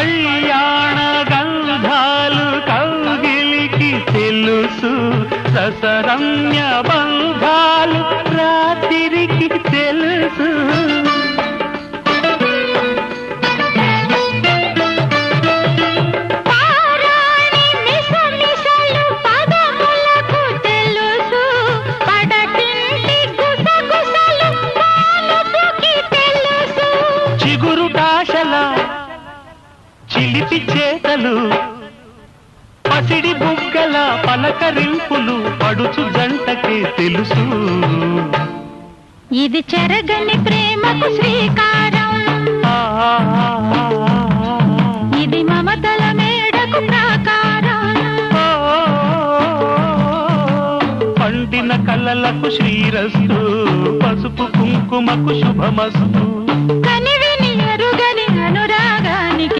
కళ్యాణ గంధాలు కౌగిలికి తెలుసు, రసరమ్య బంధాలు రాత్రికి తెలుసు. చిగురుటాశల చిలిపి చేతలు, పసిడి బుగ్గల పలకరింపులు పడుచు జంటకే తెలుసు. ఇది చెరగని ప్రేమకు శ్రీకారం, ఇది మమతల మేడకు ప్రాకారం. పండిన కలలకు శ్రీరస్తు, పసుపు కుంకుమకు శుభమస్తు.